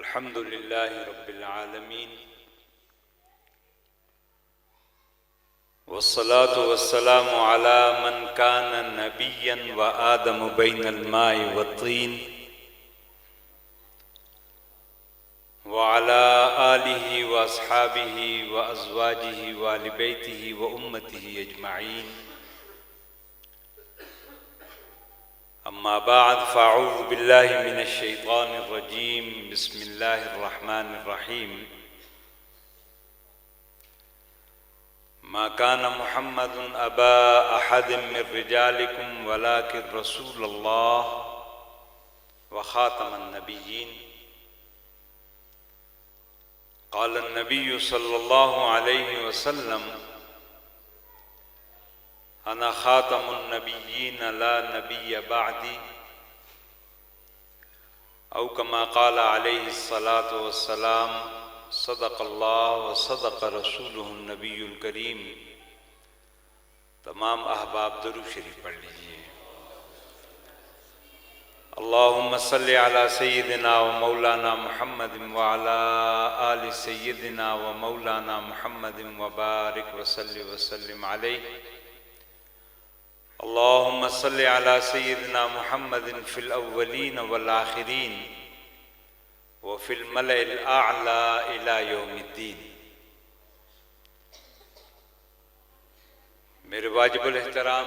अल्हम्दुलिल्लाहि रब्बिल आलमीन वस्सलातु वस्सलामु अला मन कान नबिय्यन व आदम बैनल माइ वत्तीन व अला आलिहि व अस्हाबिहि व अज़वाजिहि व अहली बैतिहि व उम्मतिहि अजमईन। अम्मा बाद फ़अऊज़ु बिल्लाहि मिनश शैतानिर रजीम। बिस्मिल्लाहिर रहमानिर रहीम। मा कान मुहम्मदुन अबा अहदिम मिर रिजालिकुम वलाकिन रसूलल्लाह व खातमन नबिय्यीन। क़ाल नबिय्यु सल्लल्लाहु अलैहि वसल्लम अना खातमुन नबिय्यीन ला नबिय्य बअदी औ कमा क़ाल अलैहि सलातु वस्सलाम। सदक़ल्लाह व सदक़ रसूलुहुन नबियुल करीम। तमाम अहबाब दुरूद शरीफ पढ़ लीजिए। अल्लाहुम्मा सल्लि अला सय्यिदिना व मौलाना मुहम्मदिन व अला आलि सय्यिदिना व मौलाना मुहम्मदिन व बारिक व सल्लि व सल्लिम अलैहि। अल्लाहुम्मा सल्लि अला सय्यिदिना मुहम्मदिन फिल अव्वलीन वल आखिरीन व फिल मलइल आला इला यौमिद्दीन। मेरे वाजिबुल एहतराम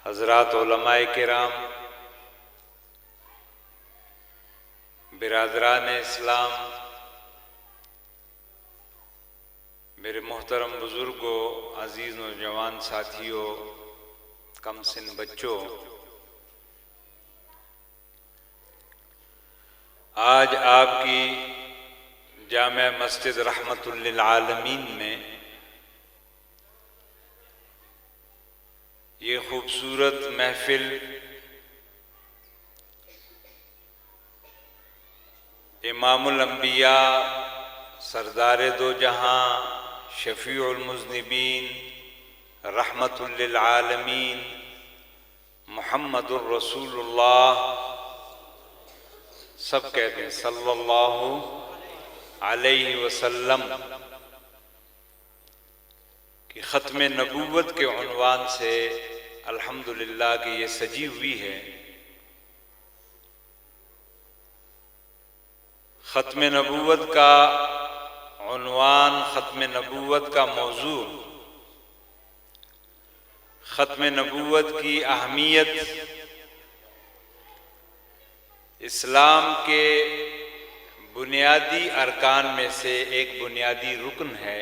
हज़रात उलमाए किराम, बिरादरान इस्लाम, मेरे मोहतरम बुज़ुर्गों, अज़ीज़ नौजवान साथियों, कम सिन बच्चों, आज आपकी जामे मस्जिद रहमतुल लिल आलमीन में ये खूबसूरत महफिल इमामुल अंबिया सरदार दो जहां शफीउल मुज़निबीन रहमतुल लिल आलमीन मुहम्मदुर रसूलुल्लाह, सब कहते हैं सल्लल्लाहु अलैहि वसल्लम की ख़त्म नबूवत के उन्वान से अल्हम्दुलिल्लाह की ये सजी हुई है। ख़त्म नबूवत का उन्वान, ख़त्म नबूवत का मौजू, ख़त्म नबूवत की अहमियत इस्लाम के बुनियादी अरकान में से एक बुनियादी रुकन है।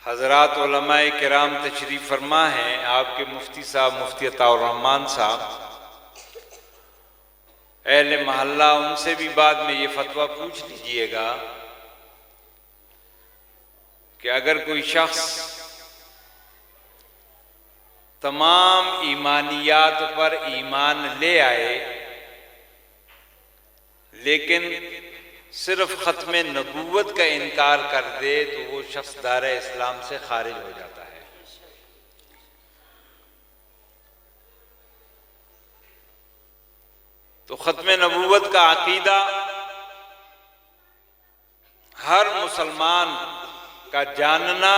हज़रात उलमाए किराम तशरीफ़ फरमा हैं, आपके मुफ्ती साहब मुफ्ती अताउर रहमान साहब, अहले महल्ला, उनसे भी बाद में ये फतवा पूछ लीजिएगा कि अगर कोई शख्स तमाम ईमानियात पर ईमान ले आए लेकिन सिर्फ ख़त्म नबूवत का इनकार कर दे तो वो शख्स दायरे इस्लाम से खारिज हो जाता है। तो ख़त्म नबूवत का अकीदा हर मुसलमान का जानना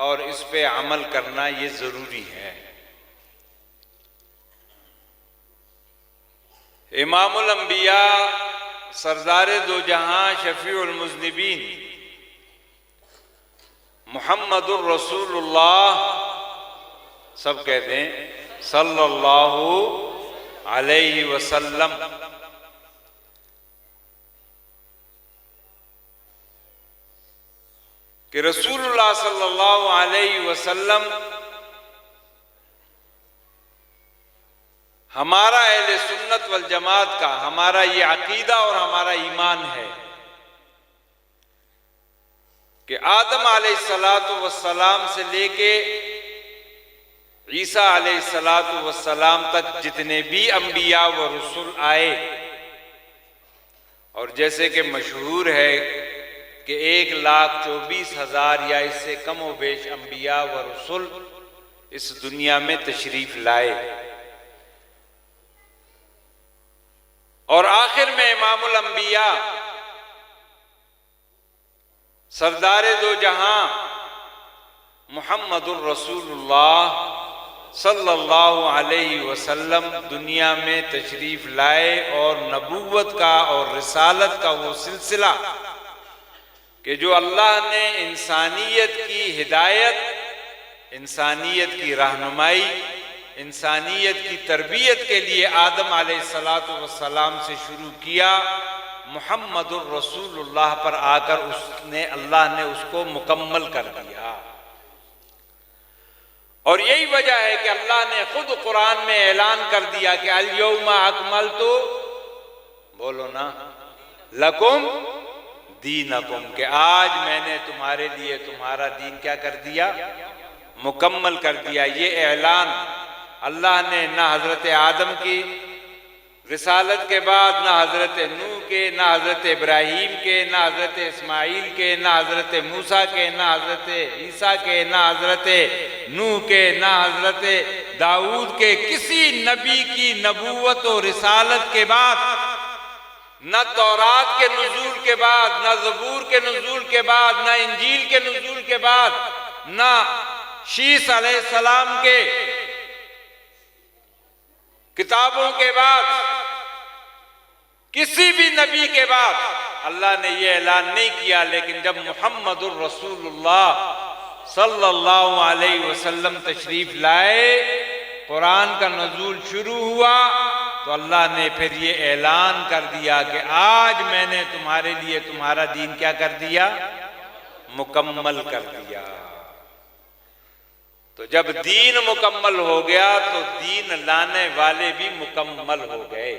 और इस पे अमल करना ये ज़रूरी है। इमामुल अंबिया सरदार दो जहां शफीउल मुज़निबीन मुहम्मदुर रसूलुल्लाह, सब कहते हैं सल्लल्लाहु अलैहि वसल्लम, कि रसूलुल्लाह सल्लल्लाहु अलैहि वसल्लम हमारा अहले सुन्नत वल जमात का, हमारा ये अकीदा और हमारा ईमान है कि आदम अलैहिस्सलातु वस्सलाम से लेके ईसा अलैहिस्सलातु वस्सलाम तक जितने भी अंबिया व रसूल आए, और जैसे कि मशहूर है कि 1,24,000 या इससे कम व बेश अंबिया व रसूल इस दुनिया में तशरीफ लाए, और आखिर में इमामुल अंबिया सरदार दो जहां मुहम्मदुर रसूलुल्लाह सल्लल्लाहु अलैहि वसल्लम दुनिया में तशरीफ लाए और नबूवत का और रिसालत का वो सिलसिला कि जो अल्लाह ने इंसानियत की हिदायत, इंसानियत की रहनुमाई, इंसानियत की तरबियत के लिए आदम अलैहिस्सलातु वस्सलाम से शुरू किया, मुहम्मदुर रसूलुल्लाह पर आकर अल्लाह ने उसको मुकम्मल कर दिया। और यही वजह है कि अल्लाह ने खुद कुरान में ऐलान कर दिया कि अल यौमा अकमलतु, बोलो ना, लकुम दीनकुम, कि आज मैंने तुम्हारे लिए तुम्हारा दीन क्या कर दिया, मुकम्मल कर दिया। ये ऐलान अल्लाह ने ना हजरत आदम की रिसालत के बाद, ना हजरत नूह के, ना हजरत इब्राहीम के, ना हजरत इस्माइल के, ना हजरत मूसा के, ना हजरत ईसा के, ना हजरत नूह के, ना हजरत दाऊद के, किसी नबी की नबूवत और रिसालत के बाद, न तौरात के नुज़ूल के बाद, न ज़बूर के नुज़ूल के बाद, न इंजील के नुज़ूल के बाद, न शीस अलैहिस्सलाम के किताबों के बाद, किसी भी नबी के बाद अल्लाह ने यह ऐलान नहीं किया। लेकिन जब मुहम्मदुर रसूलुल्लाह सल्लल्लाहु अलैहि वसल्लम तशरीफ लाए, कुरान का नुज़ूल शुरू हुआ, तो अल्लाह ने फिर ये ऐलान कर दिया कि आज मैंने तुम्हारे लिए तुम्हारा दीन क्या कर दिया, मुकम्मल कर दिया। तो जब दीन मुकम्मल हो गया तो दीन लाने वाले भी मुकम्मल हो गए।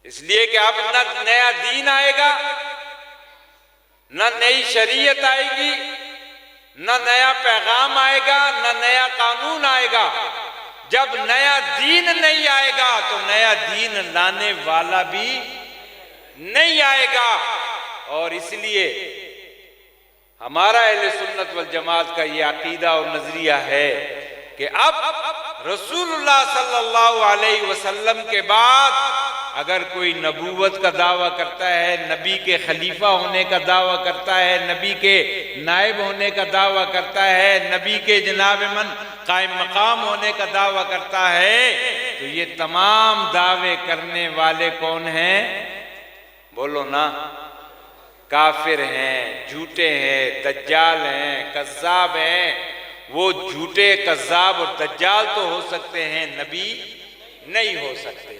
इसलिए कि अब न नया दीन आएगा, न नई शरीयत आएगी, न नया पैगाम आएगा, न नया कानून आएगा। जब नया दीन नहीं आएगा तो नया दीन लाने वाला भी नहीं आएगा। और इसलिए हमारा अहले सुन्नत वल जमात का ये अकीदा और नजरिया है कि अब रसूलुल्लाह सल्लल्लाहु अलैहि वसल्लम के बाद अगर कोई नबूवत का दावा करता है, नबी के खलीफा होने का दावा करता है, नबी के नायब होने का दावा करता है, नबी के जनाब मन कायम मकाम होने का दावा करता है, तो ये तमाम दावे करने वाले कौन हैं, बोलो ना, काफिर हैं, झूठे हैं, दज्जाल हैं, कज़्ज़ाब हैं। वो झूठे, कज़्ज़ाब और दज्जाल तो हो सकते हैं, नबी नहीं हो सकते।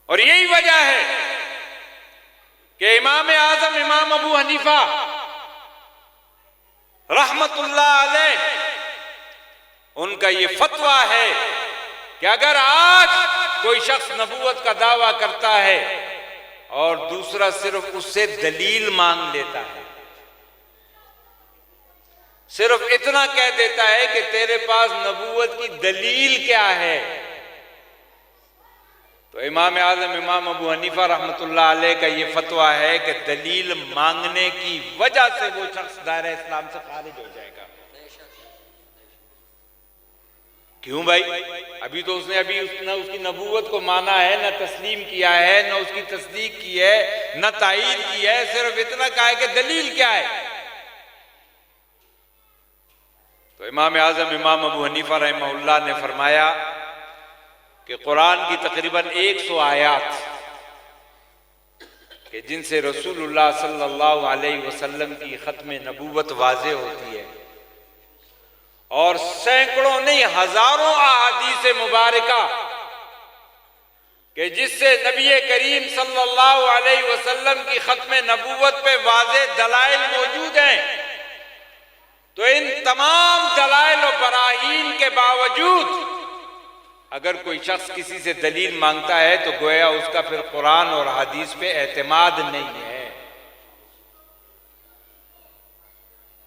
और यही वजह है कि इमाम आज़म इमाम अबू हनीफा रहमतुल्लाह अलैह, उनका ये फतवा है कि अगर आज कोई शख्स नबूवत का दावा करता है और दूसरा सिर्फ उससे दलील मांग लेता है, सिर्फ इतना कह देता है कि तेरे पास नबूवत की दलील क्या है, तो इमाम आज़म इमाम अबू हनीफा रहमतुल्लाह अलैह का ये फतवा है कि दलील मांगने की वजह से वो शख्स दायरा इस्लाम से खारिज हो जाएगा। क्यों भाई? अभी तो उसने न उसकी नबूवत को माना है, न तस्लीम किया है, न उसकी तस्दीक की है, न तायीद की है, सिर्फ इतना कहा है कि दलील क्या है। तो इमाम आज़म इमाम अबू हनीफा रहमहुल्लाह ने फरमाया कि कुरान की तकरीबन 100 आयात कि जिनसे रसूलुल्लाह सल्लल्लाहु अलैहि वसल्लम की खत्म नबूवत वाज़े होती है, और सैकड़ों नहीं हजारों अहादीस मुबारका कि जिससे नबी करीम सल्लल्लाहु अलैहि वसल्लम की खत्म नबूवत पे वाज़े दलाइल मौजूद हैं। तो इन तमाम दलाइल और बराहीन के बावजूद अगर कोई शख्स किसी से दलील मांगता है तो गोया उसका फिर कुरान और हदीस पे एतमाद नहीं है।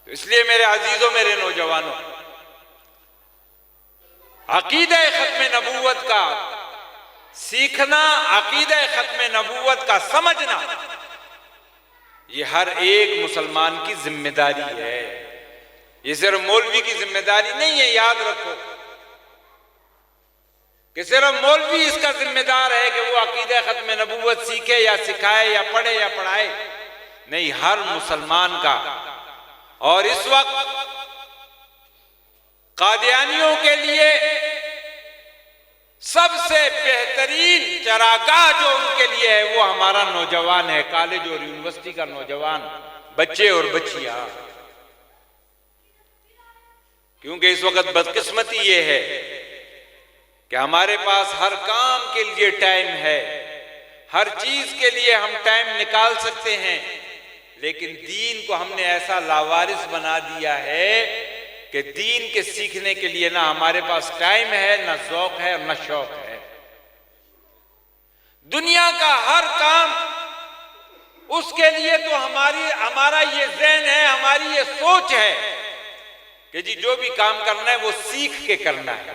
तो इसलिए मेरे अजीजों, मेरे नौजवानों, अकीदा खत्म नबूवत का सीखना, अकीदा खत्म नबूवत का समझना, ये हर एक मुसलमान की जिम्मेदारी है। ये सिर्फ मौलवी की जिम्मेदारी नहीं है, याद रखो। कि सिर्फ मौलवी इसका जिम्मेदार है कि वो अकीदे खत्म नबूवत सीखे या सिखाए या पढ़े या पढ़ाए। नहीं, हर मुसलमान का। और इस वक्त कादियानियों के लिए सबसे बेहतरीन चरागाह जो उनके लिए है वो हमारा नौजवान है, कॉलेज और यूनिवर्सिटी का नौजवान, बच्चे और बच्चियां। क्योंकि इस वक्त बदकिस्मती ये है कि हमारे पास हर काम के लिए टाइम है, हर चीज के लिए हम टाइम निकाल सकते हैं, लेकिन दीन को हमने ऐसा लावारिस बना दिया है कि दीन के सीखने के लिए ना हमारे पास टाइम है, ना ज़ौक़ है और ना शौक है। दुनिया का हर काम उसके लिए तो हमारा ये ज़हन है, हमारी ये सोच है कि जी जो भी काम करना है वो सीख के करना है।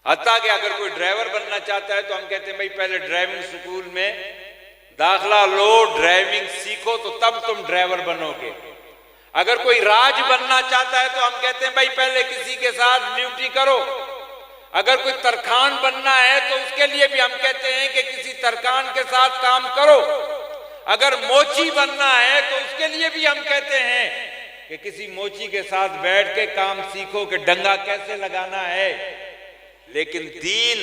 हत्ता कि अगर कोई ड्राइवर बनना चाहता है तो हम कहते हैं भाई पहले ड्राइविंग स्कूल में दाखला लो, ड्राइविंग सीखो तो तब तुम ड्राइवर बनोगे। अगर कोई राज बनना चाहता है तो हम कहते हैं भाई पहले किसी के साथ ड्यूटी करो। अगर कोई तरखान बनना है तो उसके लिए भी हम कहते हैं कि किसी तरखान के साथ काम करो। अगर मोची बनना है तो उसके लिए भी हम कहते हैं कि किसी मोची के साथ बैठ के काम सीखो कि डंगा कैसे लगाना है। लेकिन दीन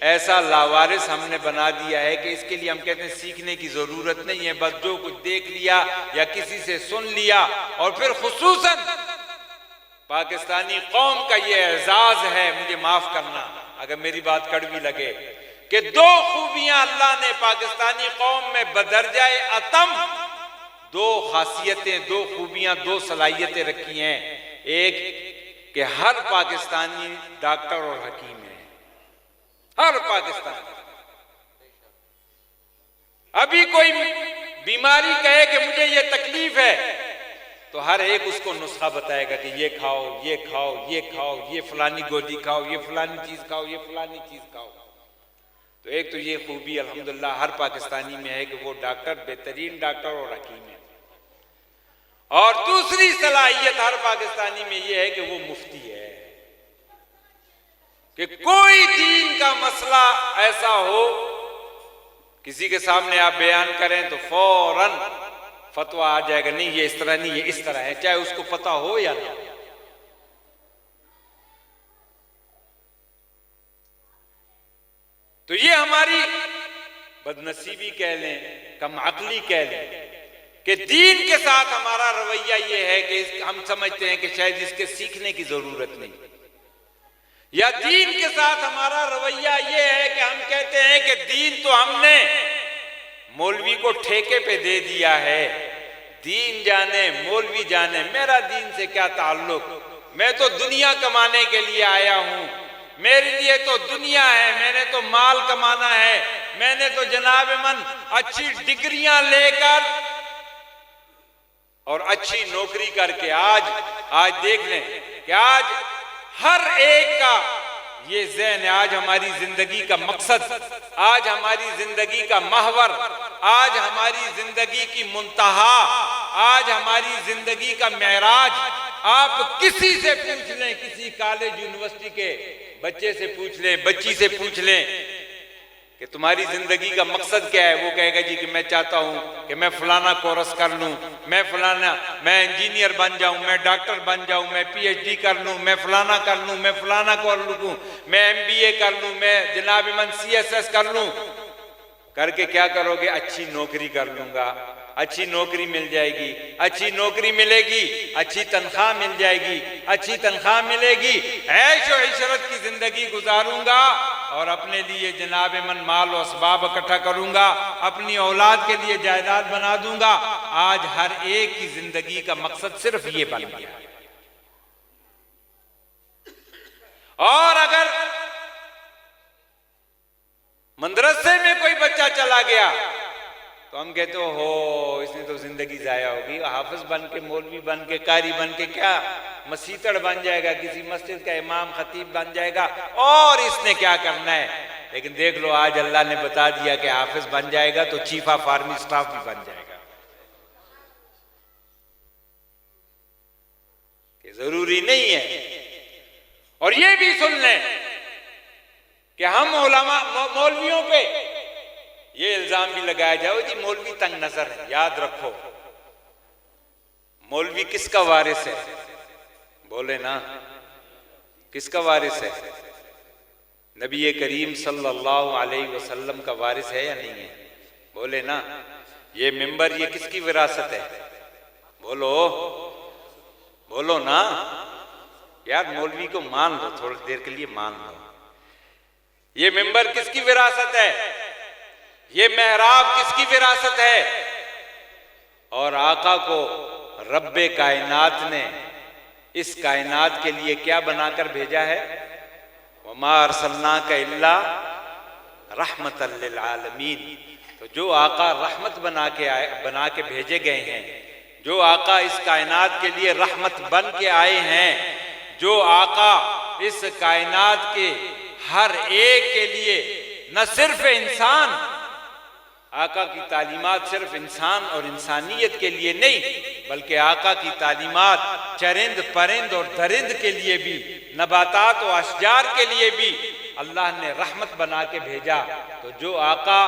ऐसा लावारिस हमने बना दिया है कि इसके लिए हम कहते हैं सीखने की जरूरत नहीं है, बस जो कुछ देख लिया या किसी से सुन लिया। और फिर खुसूसन पाकिस्तानी कौम का ये एजाज है, मुझे माफ करना अगर मेरी बात कड़वी लगे, कि दो खूबियां अल्लाह ने पाकिस्तानी कौम में बदरजाए अतम, दो खासियतें, दो खूबियां, दो सलाहियतें रखी हैं। एक कि हर पाकिस्तानी डॉक्टर और हकीम है, हर पाकिस्तान। अभी कोई बीमारी कहे कि मुझे ये तकलीफ है तो हर एक उसको नुस्खा बताएगा कि ये खाओ, ये खाओ, ये खाओ, ये फलानी गोली खाओ, ये फलानी चीज खाओ, ये फलानी चीज खाओ। तो एक तो ये खूबी अल्हम्दुलिल्लाह हर पाकिस्तानी में है कि वो डॉक्टर, बेहतरीन डॉक्टर और हकीम है। और दूसरी सलाहियत हर पाकिस्तानी में ये है कि वो मुफ्ती है, कि कोई दीन का मसला ऐसा हो किसी के सामने आप बयान करें तो फौरन फतवा आ जाएगा, नहीं ये इस तरह नहीं, ये इस तरह है, चाहे उसको पता हो या ना। तो ये हमारी बदनसीबी कह लें, कम अक्ली कह लें कि दीन के साथ हमारा रवैया ये है कि हम समझते हैं कि शायद इसके सीखने की जरूरत नहीं, या दीन के साथ हमारा रवैया ये है कि हम कहते हैं कि दीन तो हमने मौलवी को ठेके पे दे दिया है। दीन जाने मौलवी जाने, मेरा दीन से क्या ताल्लुक, मैं तो दुनिया कमाने के लिए आया हूं, मेरे लिए तो दुनिया है, मैंने तो माल कमाना है, मैंने तो जनाब मन अच्छी डिग्रियां लेकर और अच्छी नौकरी करके आज देख लें कि आज हर एक का ये ज़हन है, आज हमारी जिंदगी का मकसद, आज हमारी जिंदगी का महवर, आज हमारी जिंदगी की मुंतहा, आज हमारी जिंदगी का मेराज। आप किसी से पूछ लें, किसी कॉलेज यूनिवर्सिटी के बच्चे से पूछ लें, बच्ची से पूछ लें कि तुम्हारी जिंदगी का मकसद क्या है, वो कहेगा जी कि मैं चाहता हूं कि मैं फलाना कोर्स कर लूं, मैं इंजीनियर बन जाऊं, मैं डॉक्टर बन जाऊं, मैं पीएचडी कर लूं, मैं फलाना कर लूं, मैं फलाना कर लूं, मैं एमबीए कर लूं, मैं जनाब मन सीएसएस कर लूं। करके क्या करोगे? अच्छी नौकरी कर लूंगा, अच्छी नौकरी मिल जाएगी, अच्छी नौकरी मिलेगी, अच्छी तनख्वाह मिल जाएगी, अच्छी तनख्वाह मिलेगी, ऐश और इशरत की जिंदगी गुजारूंगा और अपने लिए जनाब मन माल और असबाब इकट्ठा करूंगा, अपनी औलाद के लिए जायदाद बना दूंगा। आज हर एक की जिंदगी का मकसद सिर्फ ये बन गया। और अगर मदरसे में कोई बच्चा चला गया तो हम कहते हो इसने तो जिंदगी जाया होगी, हाफिज बन के, मौलवी बन के, कारी बन के क्या मसीतड़ बन जाएगा, किसी मस्जिद का इमाम खतीब बन जाएगा, और इसने क्या करना है। लेकिन देख लो आज अल्लाह ने बता दिया कि हाफिज बन जाएगा तो चीफ ऑफ आर्मी स्टाफ भी बन जाएगा। कि जरूरी नहीं है। और ये भी सुन लें कि हम उलमा मौलवियों पे ये इल्जाम भी लगाया जाओ जी मौलवी तंग नजर है। याद रखो, मौलवी किसका वारिस है? बोले ना, किसका वारिस है? नबी करीम सल्लल्लाहु अलैहि वसल्लम का वारिस है या नहीं है? बोले ना। ये मिंबर ये किसकी विरासत है? बोलो, बोलो ना यार। मौलवी को मान लो, थोड़ी देर के लिए मान लो। ये मिंबर किसकी विरासत है? ये मेहराब किसकी विरासत है? और आका को रब्बे कायनात ने इस कायनात के लिए क्या बनाकर भेजा है? वमा अरसलनाका इल्ला रहमतल लिल आलमीन। तो जो आका रहमत बना के भेजे गए हैं, जो आका इस कायनात के लिए रहमत बन के आए हैं, जो आका इस कायनात के हर एक के लिए न सिर्फ इंसान, आका की तालीमात सिर्फ इंसान और इंसानियत के लिए नहीं, बल्कि आका की तालीमात चरिंद परिंद और दरिंद के लिए भी, नबातात और अशजार के लिए भी अल्लाह ने रहमत बना के भेजा। तो जो आका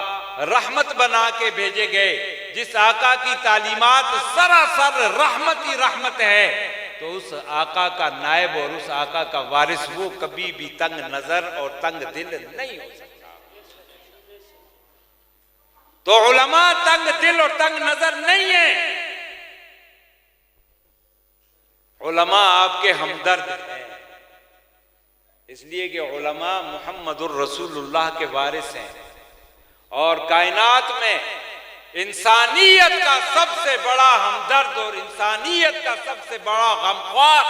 रहमत बना के भेजे गए, जिस आका की तालीमात सरासर रहमत ही रहमत है, तो उस आका का नायब और उस आका का वारिस वो कभी भी तंग नजर और तंग दिल नहीं हो सकता। तो उलमा तंग दिल और तंग नजर नहीं है। उलमा आपके हमदर्द हैं, इसलिए कि उलमा मुहम्मदुर रसूलुल्लाह के वारिस हैं। और कायनात में इंसानियत का सबसे बड़ा हमदर्द और इंसानियत का सबसे बड़ा गमख्वार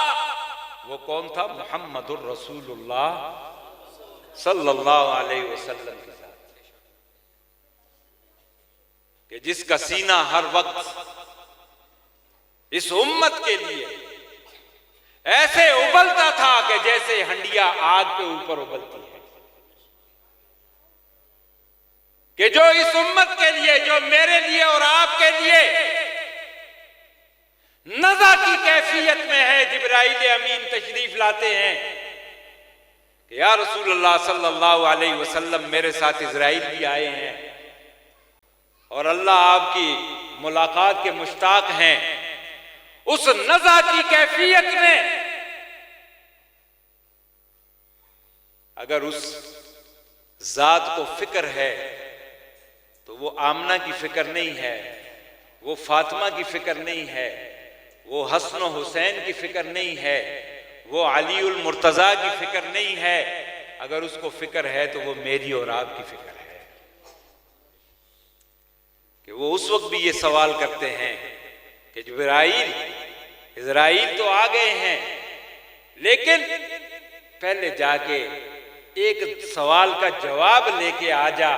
वो कौन था? मुहम्मदुर रसूलुल्लाह सल्लल्लाहु अलैहि वसल्लम के साथ, कि जिसका सीना हर वक्त इस उम्मत के लिए ऐसे उबलता था कि जैसे हंडिया आग के ऊपर उबलती है, कि जो इस उम्मत के लिए, जो मेरे लिए और आपके लिए नज़ा की कैफियत में है, जिब्राइल अमीन तशरीफ लाते हैं कि या रसूलुल्लाह सल्लल्लाहु अलैहि वसल्लम मेरे साथ इजराइल भी आए हैं और अल्लाह आपकी मुलाकात के मुश्ताक हैं। उस नज़ा की कैफियत में अगर उस जात को फिक्र है तो वो आमना की फिक्र नहीं है, वो फातिमा की फिक्र नहीं है, वो हसन हुसैन की फिक्र नहीं है, वो अली उल मुर्तजा की फिक्र नहीं है। अगर उसको फिक्र है तो वो मेरी और आपकी फिक्र है। कि वो उस वक्त भी ये सवाल करते हैं कि इजराइल तो आ गए हैं, लेकिन पहले जाके एक सवाल का जवाब लेके आ जा,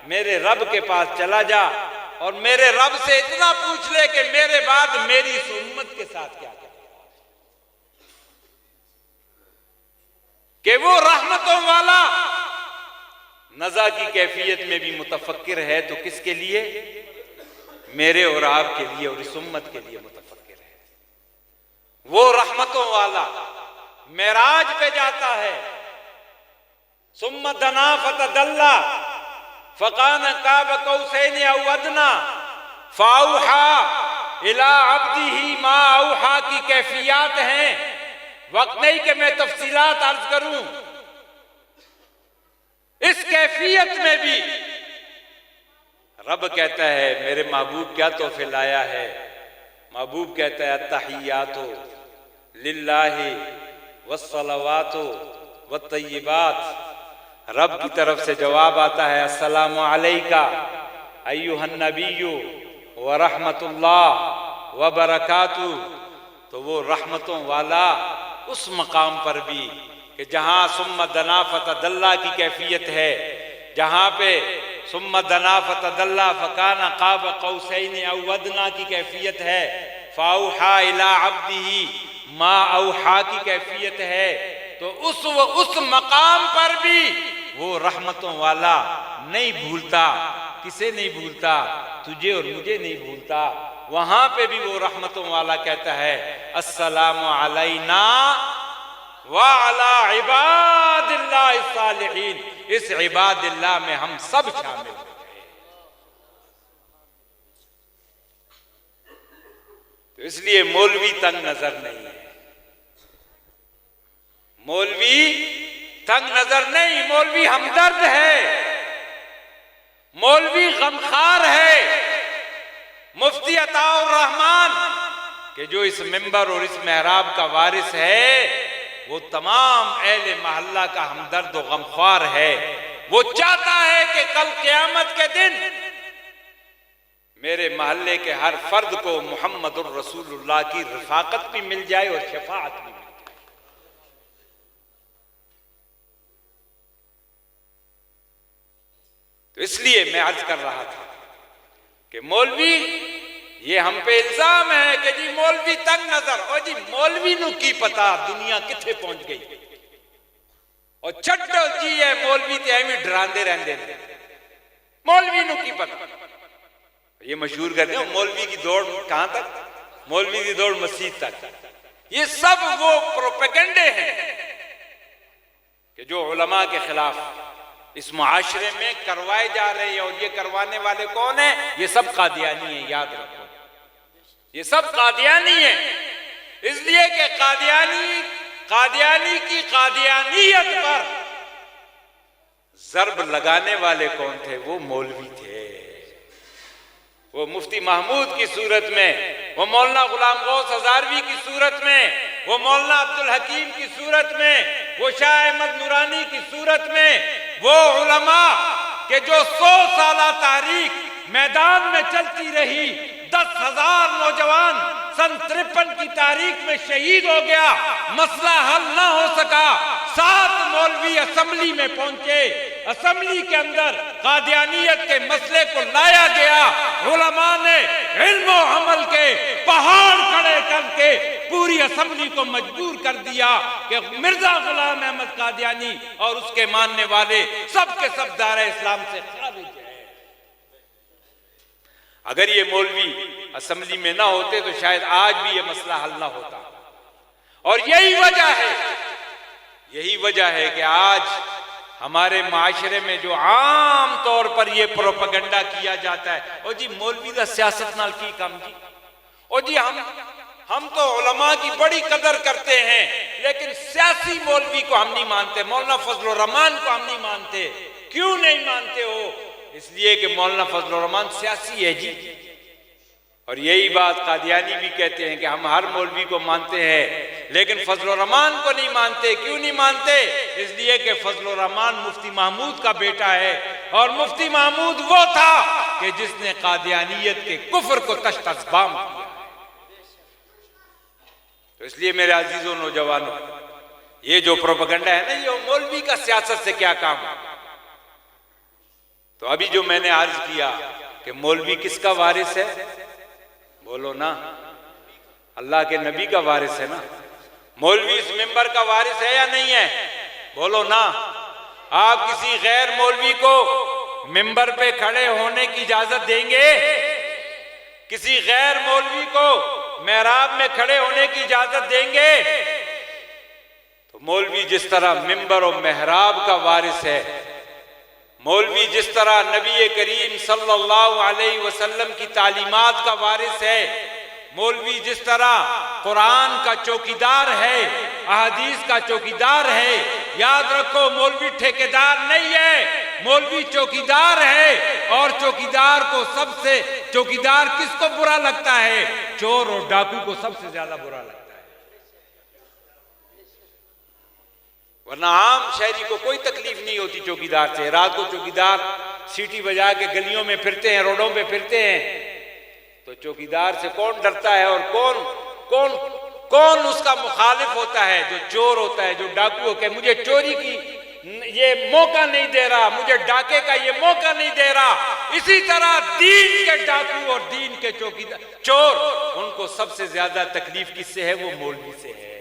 मेरे रब के पास चला जा और मेरे रब से इतना पूछ ले कि मेरे बाद मेरी इस उम्मत के साथ क्या करेगा। कि वो रहमतों वाला नज़ा की कैफियत में भी मुतफक्किर है, तो किसके लिए? मेरे और आपके लिए और इस उम्मत के लिए मुतफक्किर है। वो रहमतों वाला मेराज पे जाता है, सुम्मा दना फतदल्ला फकान काब कौसैन औ अदना फाउहा इला अब्दिही मा औहा की कैफियत हैं। वक्त नहीं कि मैं तफसीलात अर्ज करूं। इस कैफियत में भी रब कहता है मेरे महबूब क्या तोहफे लाया है। महबूब कहता है अत्तहियातो लिल्लाहि वस्सलावातो वत्तय्यिबात। रब की तरफ से जवाब आता है अस्सलामु अलैका अय्युहन नबिय्यु व रहमतुल्लाह व बरकातु। तो वो रहमतों वाला उस मकाम पर भी कि जहाँ सुम्मा दना फतदल्ला की कैफियत है, जहाँ पे सुम्मा दना फतदल्ला फकाना काब कौसैन औ अदना की कैफियत है, फाउहा इला अब्दिही मा औहा की कैफियत है। तो उस मकाम पर भी वो रहमतों वाला नहीं भूलता। किसे नहीं भूलता? तुझे और मुझे नहीं भूलता। वहां पे भी वो रहमतों वाला कहता है अस्सलामु अलैना व अला इबादिल्लाहिर इबादिल्लाह सालिहीन, इस इबादिल्लाह में हम सब शामिल हैं। तो इसलिए मौलवी तंग नजर नहीं है, मौलवी तंग नजर नहीं, मौलवी हमदर्द है, मौलवी गमखार है। मुफ्ती अताउर रहमान के जो इस मिंबर और इस मेहराब का वारिस है, वो तमाम अहले महल्ला का हमदर्द और गमख्वार है। वो चाहता है कि कल क़यामत के दिन मेरे महल्ले के हर फर्द को मुहम्मदुर रसूलुल्लाह की रफाकत भी मिल जाए और शफाअत भी मिल जाए। तो इसलिए मैं अर्ज कर रहा था कि मौलवी, ये हम पे इल्जाम है कि जी मौलवी तंग नजर, और जी मौलवी नु की पता दुनिया किथे पहुंच गई, और छड्डो जी है मौलवी ते एवं डरांदे रहंदे ने, मौलवी नु की पता। ये मशहूर करते हैं मौलवी की दौड़ कहां तक, मौलवी की दौड़ मस्जिद तक। ये सब वो प्रोपेगेंडे हैं कि जो उलमा के खिलाफ इस मुआशरे में करवाए जा रहे हैं। और ये करवाने वाले कौन है? ये सब कादियानी है, याद रखो, ये सब कादियानी है। इसलिए कि कादियानी की कादियानियत पर जर्ब लगाने वाले कौन थे? वो मौलवी थे। वो मुफ्ती महमूद की सूरत में, वो मौलाना गुलाम गौस हजारवी की सूरत में, वो मौलाना अब्दुल हकीम की सूरत में, वो शाह अहमद नूरानी की सूरत में, वो उलमा के जो 100 साल तारीख मैदान में चलती रही, 10,000 नौजवान सन 53 की तारीख में शहीद हो गया, मसला हल ना हो सका। 7 मौलवी असेंबली में पहुंचे, असेंबली के अंदर कादियानियत के मसले को लाया गया। उलमा ने इल्म और अमल के पहाड़ खड़े करके पूरी असेंबली को मजबूर कर दिया कि मिर्जा गुलाम अहमद कादियानी और उसके मानने वाले सब के सब दायरा इस्लाम से खारिज है। अगर ये मौलवी असेंबली में ना होते तो शायद आज भी ये मसला हल ना होता। और यही वजह है कि आज हमारे माशरे में जो आम तौर पर ये प्रोपेगेंडा किया जाता है, और जी मौलवी का सियासत नाल की काम जी, और जी हम तो उलमा की बड़ी कदर करते हैं, लेकिन सियासी मौलवी को हम नहीं मानते, मौलाना फजलुर रहमान को हम नहीं मानते। क्यों नहीं मानते हो? इसलिए कि मौलाना फजलुर रहमान सियासी है जी। और यही बात कादियानी भी कहते हैं कि हम हर मौलवी को मानते हैं लेकिन फजलुर रहमान को नहीं मानते। क्यों नहीं मानते? इसलिए कि फजलुर रहमान मुफ्ती महमूद का बेटा है, और मुफ्ती महमूद वो था कि जिसने कादियानियत के कुफ्र को तश्त-ए-ज़बाम किया। तो इसलिए मेरे अजीजों नौजवानों, ये जो प्रोपेगेंडा है ना, ये मौलवी का सियासत से क्या काम है? तो अभी जो मैंने अर्ज किया कि मौलवी किसका वारिस है, बोलो ना, अल्लाह के नबी का वारिस है ना। मौलवी इस मिंबर का वारिस है या नहीं है? बोलो ना। आप किसी गैर मौलवी को मिंबर पे खड़े होने की इजाजत देंगे? किसी गैर मौलवी को मेहराब में खड़े होने की इजाजत देंगे? तो मौलवी जिस तरह मिंबर और मेहराब का वारिस है, मौलवी जिस तरह नबी करीम सल्लल्लाहु अलैहि वसल्लम की तालीमात का वारिस है, मौलवी जिस तरह कुरान का चौकीदार है, अहदीस का चौकीदार है। याद रखो, मौलवी ठेकेदार नहीं है, मौलवी चौकीदार है। और चौकीदार किसको बुरा लगता है? चोर और डाकू को सबसे ज्यादा बुरा लगता है। वरना आम शहरी को कोई तकलीफ नहीं होती चौकीदार से। रात को चौकीदार सीटी बजा के गलियों में फिरते हैं, रोडों पे फिरते हैं, तो चौकीदार से कौन डरता है? और कौन उसका मुखालिफ होता है? जो चोर होता है, जो डाकू होता है। मुझे चोरी की ये मौका नहीं दे रहा, मुझे डाके का ये मौका नहीं दे रहा। इसी तरह दीन के डाकू और दीन के चोर, उनको सबसे ज्यादा तकलीफ किससे है? वो मौलवी से है।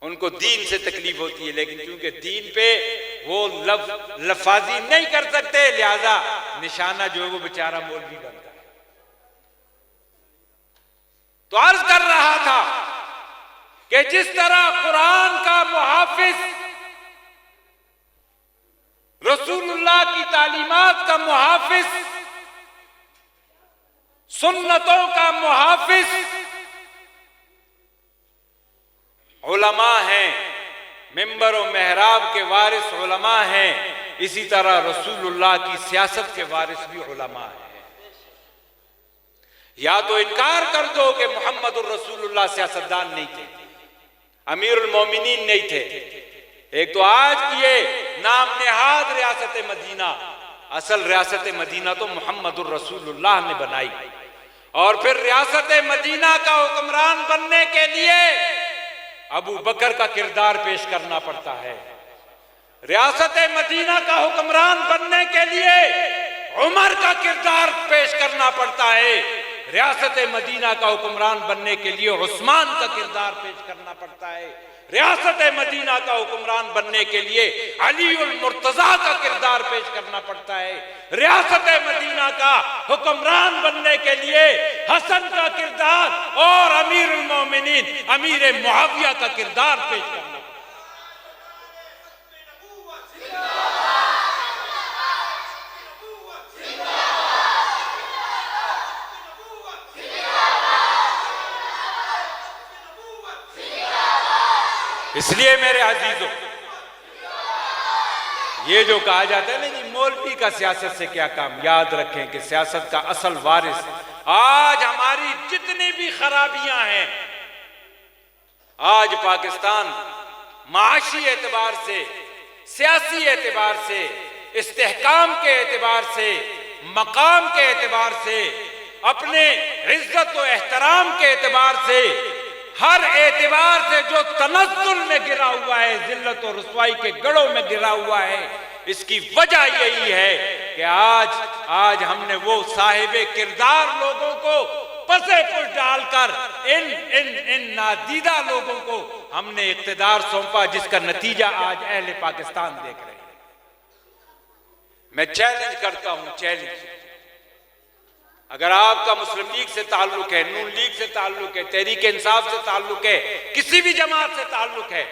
उनको दीन से तकलीफ होती है, लेकिन क्योंकि दीन पे वो लफाजी नहीं कर सकते, लिहाजा निशाना जो है वो बेचारा मौलवी बनता है। तो अर्ज कर रहा था कि जिस तरह कुरान का मुहाफिज रसूलुल्लाह की तालीमात का मुहाफिज, सुन्नतों का मुहाफिज उलमा हैं, मिंबर और मेहराब के वारिस उलमा हैं। इसी तरह रसूलुल्लाह की सियासत के वारिस भी उलमा हैं। या तो इनकार कर दो कि मोहम्मदुर रसूलुल्लाह सियासतदान नहीं थे, अमीरुल मोमिनीन नहीं थे। एक तो आज की ये नाम नेहाद रियासत मदीना, असल रियासत मदीना तो मोहम्मदुर रसूलुल्लाह ने बनाई। और फिर रियासत मदीना का हुक्मरान बनने के लिए अबू बकर का किरदार पेश करना पड़ता है। रियासत मदीना का हुक्मरान बनने के लिए उमर का किरदार पेश करना पड़ता है। रियासत मदीना का हुक्मरान बनने के लिए उस्मान का किरदार पेश करना पड़ता है। रियासत मदीना का हुक्मरान बनने के लिए अली उल मुर्तजा का किरदार पेश करना पड़ता है। रियासत मदीना का हुक्मरान बनने के लिए हसन का किरदार और अमीरुल मोमिनीन अमीर मुआविया का किरदार पेश करना। इसलिए मेरे अजीजों, ये जो कहा जाता है ना जी मौलवी का सियासत से क्या काम, याद रखें कि सियासत का असल वारिस आज हमारी जितनी भी खराबियां हैं, आज पाकिस्तान माशी एतबार से, सियासी एतबार से, इस्तेहकाम के एतबार से, मकाम के एतबार से, अपने इज्जत व एहतराम के एतबार से, हर एतबार से जो तनज़्ज़ुल में गिरा हुआ है, जिल्लत और रुसवाई के गढ़ों में गिरा हुआ है, इसकी वजह यही है कि आज हमने वो साहिबे किरदार लोगों को पसे पुश डालकर इन नादीदा लोगों को हमने इख्तिदार सौंपा, जिसका नतीजा आज अहले पाकिस्तान देख रहे हैं। मैं चैलेंज करता हूं, चैलेंज, अगर आपका मुस्लिम लीग से ताल्लुक है, नून लीग से ताल्लुक है, तहरीक इंसाफ से ताल्लुक है, किसी भी जमात से ताल्लुक है,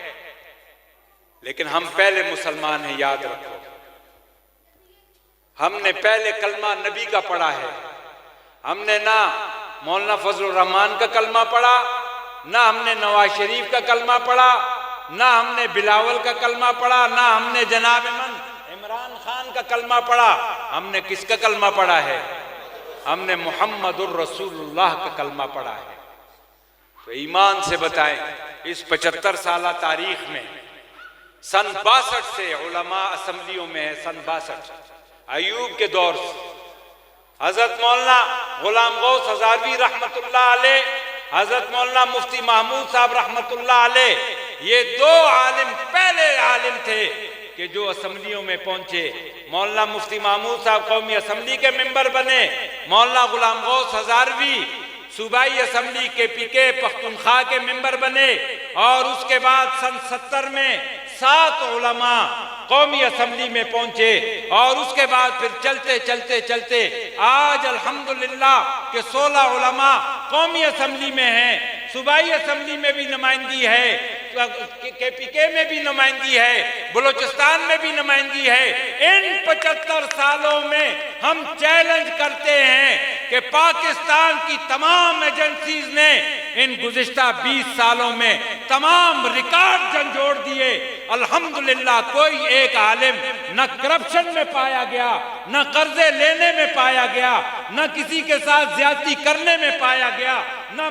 लेकिन हम पहले मुसलमान हैं, याद रखो। हमने पहले कलमा नबी का पढ़ा है। हमने ना मौलाना फजलुर रहमान का कलमा पढ़ा, ना हमने नवाज शरीफ का कलमा पढ़ा, ना हमने बिलावल का कलमा पढ़ा, ना हमने जनाब इमरान खान का कलमा पढ़ा। हमने किसका कलमा पढ़ा है? हमने मुहम्मदुर रसूलुल्लाह का कलमा पढ़ा है। तो ईमान से बताएं, इस 75 साल तारीख में सन 62 से उलमा असम्बलियों में है। सन 62 अयूब के दौर से हजरत मौलाना गुलाम गौस हजारवी रहमतुल्लाह अलैह, हजरत मौलाना मुफ्ती महमूद साहब रहमतुल्लाह अलैह, ये दो आलिम पहले आलिम थे कि जो असम्बलियों में पहुंचे। मौलाना मुफ्ती महमूद साहब कौमी असम्बली के मेंबर बने, मौलाना गुलाम गौस हजारवी सूबाई असम्बली KPK पख्तूनख्वा के मेंबर बने, और उसके बाद सन 70 में 7 उलमा कौमी असम्बली में पहुंचे, और उसके बाद फिर चलते चलते चलते आज अल्हम्दुलिल्लाह के 16 उलमा कौमी असम्बली में हैं। सूबाई असम्बली में भी नुमाइंदगी है, KPK में भी नुमाइंदगी है, बलूचिस्तान में भी नुमाइंदगी है। इन 75 सालों में हम चैलेंज करते हैं कि पाकिस्तान की तमाम एजेंसीज ने इन गुज़िश्ता 20 सालों में तमाम रिकॉर्ड झंझोड़ दिए। अल्हम्दुलिल्लाह कोई एक आलिम न करप्शन में पाया गया, न कर्जे लेने में पाया गया, न किसी के साथ ज्यादती करने में पाया गया, न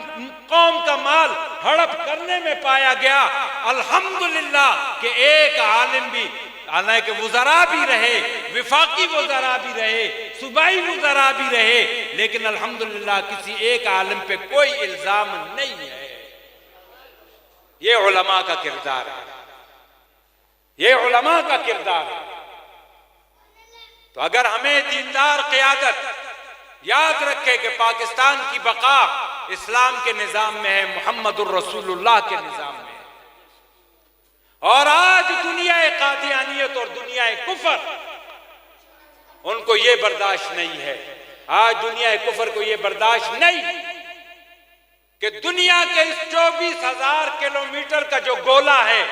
कौम का माल हड़प करने में पाया गया। अल्हम्दुलिल्लाह कि एक आलिम भी, हालांकि वज़रा भी रहे, विफाकी वज़रा भी रहे, सूबाई वज़रा भी रहे, लेकिन अल्हम्दुलिल्लाह किसी एक आलिम पे कोई इल्जाम नहीं है। ये उलमा का किरदार है, ये उलमा का किरदार है। तो अगर हमें दीनदार क़यादत याद रखे कि पाकिस्तान की बका इस्लाम के निज़ाम में है, मुहम्मदुर रसूलुल्लाह के निज़ाम में है। और आज दुनिया कादियानियत और दुनिया कुफर, उनको ये बर्दाश्त नहीं है। आज दुनिया कुफर को ये बर्दाश्त नहीं कि दुनिया के इस 24,000 किलोमीटर का जो गोला है,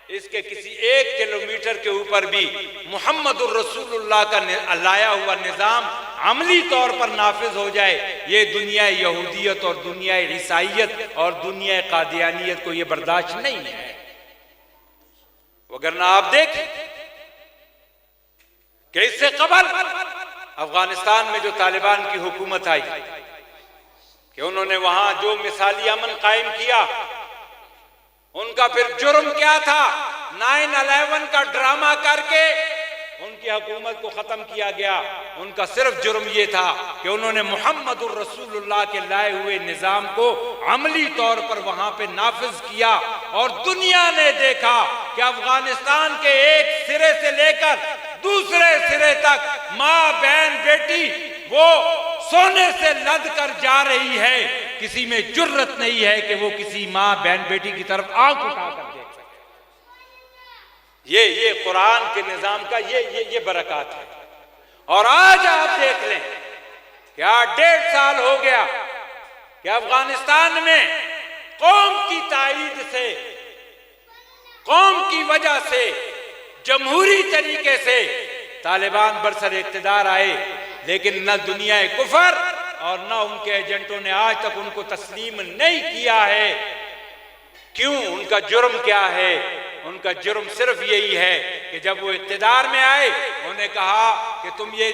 इसके किसी 1 किलोमीटर के ऊपर भी मुहम्मदुर रसूलुल्लाह का लाया हुआ निज़ाम अमली तौर पर नाफिज हो जाए, ये दुनिया यहूदियत और दुनिया ईसाइयत और दुनिया कादियानियत को ये बर्दाश्त नहीं है। वगरना आप देखें कि इससे कबल अफगानिस्तान में जो तालिबान की हुकूमत आई कि उन्होंने वहां जो मिसाली अमन कायम किया, उनका फिर जुर्म क्या था? 9/11 का ड्रामा करके उनकी हुकूमत को खत्म किया गया। उनका सिर्फ जुर्म यह था कि उन्होंने मुहम्मदुर रसूलुल्लाह के लाए हुए निजाम को अमली तौर पर वहां पे नाफिज किया, और दुनिया ने देखा कि अफगानिस्तान के एक सिरे से लेकर दूसरे सिरे तक माँ बहन बेटी वो सोने से लद कर जा रही है। किसी में जुर्रत नहीं है कि वो किसी माँ बहन बेटी की तरफ आंख उठाकर देख सके। ये कुरान के निजाम का ये बरकत है। और आज आप देख लें कि आज 1.5 साल हो गया कि अफगानिस्तान में कौम की ताईद से, कौम की वजह से, जमहूरी तरीके से तालिबान बरसर इक़्तिदार आए, लेकिन न दुनिया कुफर और न उनके एजेंटों ने आज तक उनको तस्लीम नहीं किया है। क्यों? उनका जुर्म क्या है? उनका जुर्म सिर्फ यही है कि जब वो इक़्तिदार में आए, उन्हें कहा कि तुम ये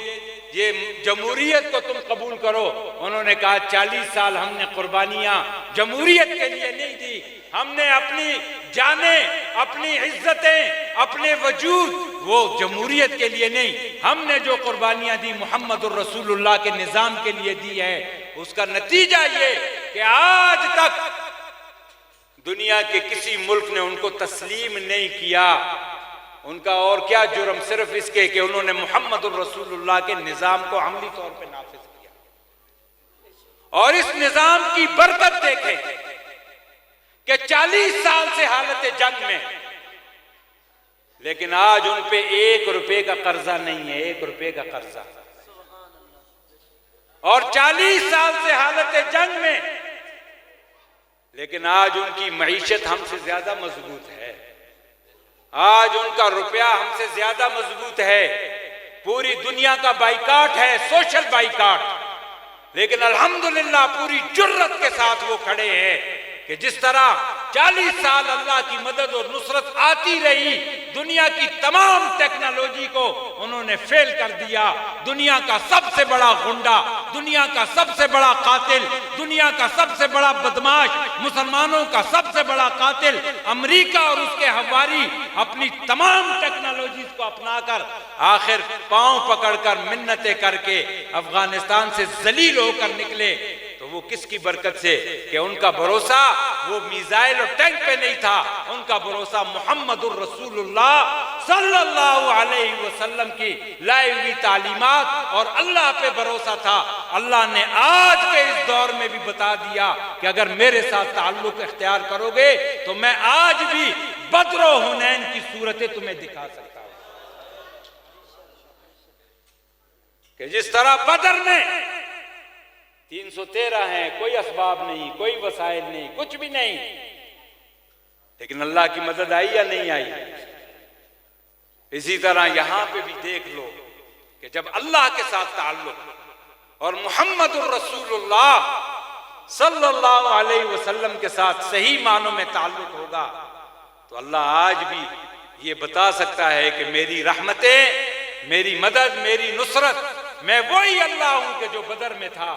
जमहूरियत को तुम कबूल करो। उन्होंने कहा 40 साल हमने कुर्बानियां जमहूरियत के लिए नहीं दी, हमने अपनी जाने, अपनी इज्जतें, अपने वजूद वो जमहूरियत के लिए नहीं, हमने जो कुर्बानियां दी मुहम्मदुर रसूलुल्लाह के निजाम के लिए दी है। उसका नतीजा ये कि आज तक दुनिया के किसी मुल्क ने उनको तस्लीम नहीं किया। उनका और क्या जुर्म? सिर्फ इसके कि उन्होंने मुहम्मदुर रसूलुल्लाह के निजाम को अमली तौर पे नाफिज किया। और इस निजाम की बरकत देखें कि 40 साल से हालत जंग में, लेकिन आज उन पे 1 रुपए का कर्जा नहीं है, 1 रुपए का कर्जा। और 40 साल से हालत जंग में, लेकिन आज उनकी मईशत हमसे ज्यादा मजबूत है। आज उनका रुपया हमसे ज्यादा मजबूत है। पूरी दुनिया का बाइकाट है, सोशल बाइकाट, लेकिन अल्हम्दुलिल्लाह पूरी जुर्रत के साथ वो खड़े हैं कि जिस तरह 40 साल अल्लाह की मदद और नुसरत आती रही, दुनिया की तमाम टेक्नोलॉजी को उन्होंने फेल कर दिया। दुनिया का सबसे बड़ा गुंडा, दुनिया का सबसे बड़ा कातिल, दुनिया का सबसे बड़ा बदमाश, मुसलमानों का सबसे बड़ा कातिल अमेरिका और उसके हवारी अपनी तमाम टेक्नोलॉजी को अपनाकर आखिर पांव पकड़कर मिन्नतें करके अफगानिस्तान से जलील होकर निकले। तो वो किसकी बरकत से? कि उनका भरोसा वो मिसाइल और टैंक पे नहीं था, उनका भरोसा मुहम्मदुर रसूलुल्लाह सल्लल्लाहु अलैहि वसल्लम की लाई हुई तालीमात और अल्लाह पे भरोसा था। अल्लाह ने आज के इस दौर में भी बता दिया कि अगर मेरे साथ ताल्लुक इख्तियार करोगे तो मैं आज भी बद्र और हुनैन की सूरतें तुम्हें दिखा सकता हूं। कि जिस तरह बदर में 313 हैं, कोई असबाब नहीं, कोई वसाइल नहीं, कुछ भी नहीं, लेकिन अल्लाह की मदद आई या नहीं आई? इसी तरह यहां पे भी देख लो कि जब अल्लाह के साथ ताल्लुक और मुहम्मदुर रसूलुल्लाह सल्लल्लाहु अलैहि वसल्लम के साथ सही मानों में ताल्लुक होगा तो अल्लाह आज भी ये बता सकता है कि मेरी रहमतें, मेरी मदद, मेरी नुसरत, मैं वही अल्लाह हूं कि जो बदर में था,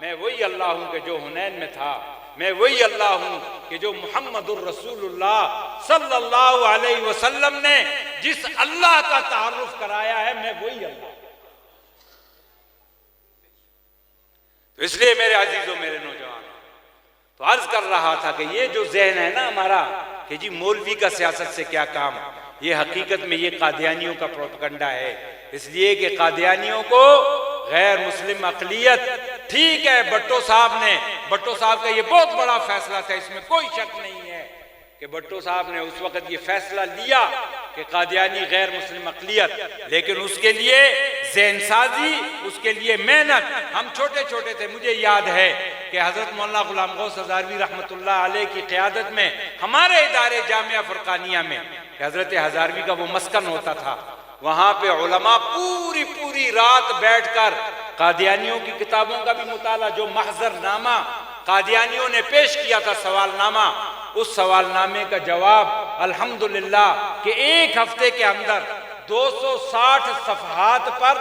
मैं वही अल्लाह हूं कि जो हुनैन में था, मैं वही अल्लाह हूं कि जो मुहम्मदुर रसूलुल्लाह सल्लल्लाहु अलैहि वसल्लम ने जिस अल्लाह का तारुफ कराया है, मैं वही अल्लाह। तो इसलिए मेरे अजीजों, मेरे नौजवान, तो अर्ज कर रहा था कि ये जो जहन है ना हमारा कि जी मौलवी का सियासत से क्या काम, ये हकीकत में ये कादियानियों का प्रोपगंडा है। इसलिए कि कादियानियों को गैर मुस्लिम अक़लियत, ठीक है, भट्टो साहब का ये बहुत बड़ा फैसला था, इसमें कोई शक नहीं है कि भट्टो साहब ने उस वक्त ये फैसला लिया कि कादियानी गैर मुस्लिम अक़लियत, लेकिन उसके लिए ज़हनसाज़ी, उसके लिए मेहनत, हम छोटे छोटे थे, मुझे याद है कि हज़रत मौलाना गुलाम गौस हज़ारवी रहमतुल्लाह अलैह की क़यादत में हमारे इदारे जामिया फ़ुरक़ानिया में कि हजरत हजारवी का वो मस्कन होता था, वहां पे उलमा पूरी पूरी रात बैठकर कादियानियों की किताबों का भी मुताला, जो महजरनामा कादियानियों ने पेश किया था सवालनामा, उस सवालनामे का जवाब अल्हम्दुलिल्लाह कि एक हफ्ते के अंदर 260 सफहात पर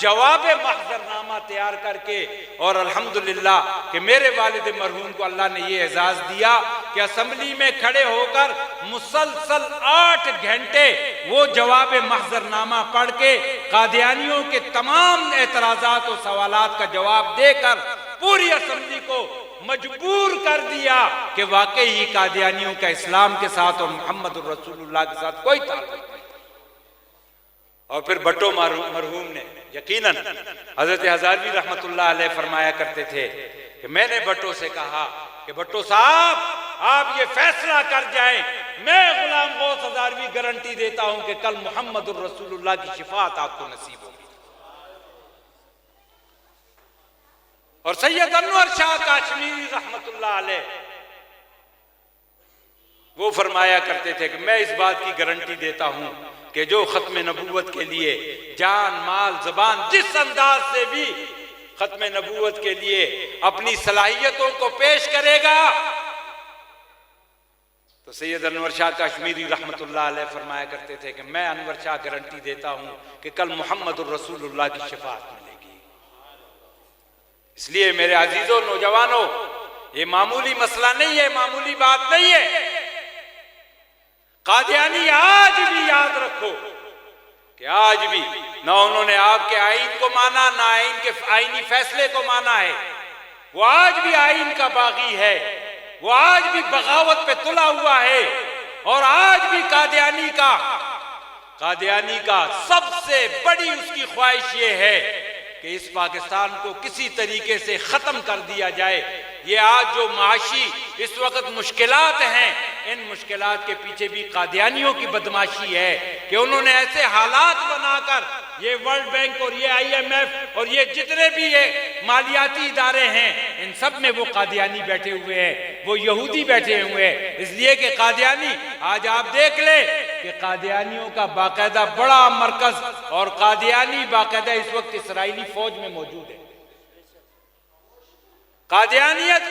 जवाब महजरनामा तैयार करके, और अल्हम्दुलिल्लाह कि मेरे वालिद मरहूम को अल्लाह ने ये एजाज दिया कि असेंबली में खड़े होकर मुसलसल 8 घंटे वो जवाब महजरनामा पढ़ के कादियानियों के तमाम एतराजात और सवालात का जवाब देकर पूरी असेंबली को मजबूर कर दिया कि वाकई ही कादियानियों का इस्लाम के साथ और मोहम्मद रसूलुल्लाह के साथ कोई ताल्लुक नहीं। और फिर भट्टो मरहूम ने, यकीनन हजरत हजारवी रहमतुल्लाह अलैह फरमाया करते थे कि मैंने भट्टो से कहा कि भट्टो साहब आप ये फैसला कर जाएं, मैं गुलाम गौस हजारवी गारंटी देता हूं कि कल मोहम्मद रसूलुल्लाह की शिफात आपको नसीब होगी। और सैयद अनवर शाह काश्मीरी रहमतुल्लाह अलैह वो फरमाया करते थे कि मैं इस बात की गारंटी देता हूं कि जो खत्म नबूवत के लिए जान माल जबान जिस अंदाज से भी खत्म नबूवत के लिए अपनी सलाहियतों को पेश करेगा, तो सैयद अनवर शाह काश्मीरी रहमतुल्लाह अलैह फरमाया करते थे कि मैं अनवर शाह गारंटी देता हूं कि कल मोहम्मद रसूलुल्लाह की शफाअत मिलेगी। इसलिए मेरे अजीजों नौजवानों, ये मामूली मसला नहीं है, मामूली बात नहीं है। कादियानी आज भी याद रखो कि आज भी ना उन्होंने आपके आईन को माना, ना आईन के आईनी फैसले को माना है, वो आज भी आईन का बागी है, वो आज भी बगावत पे तुला हुआ है। और आज भी कादियानी का सबसे बड़ी उसकी ख्वाहिश ये है कि इस पाकिस्तान को किसी तरीके से खत्म कर दिया जाए। ये आज जो माशी इस वक्त मुश्किलात हैं, इन मुश्किलात के पीछे भी कादियानियों की बदमाशी है कि उन्होंने ऐसे हालात बनाकर ये वर्ल्ड बैंक और ये IMF और ये जितने भी ये मालियाती इदारे हैं, इन सब में वो कादियानी बैठे हुए हैं, वो यहूदी बैठे हुए हैं। इसलिए कि कादियानी, आज आप देख ले कि कादियानियों का बाकायदा बड़ा मरकज और कादियानी बाकायदा इस वक्त इसराइली फौज में मौजूद है। कादियानियत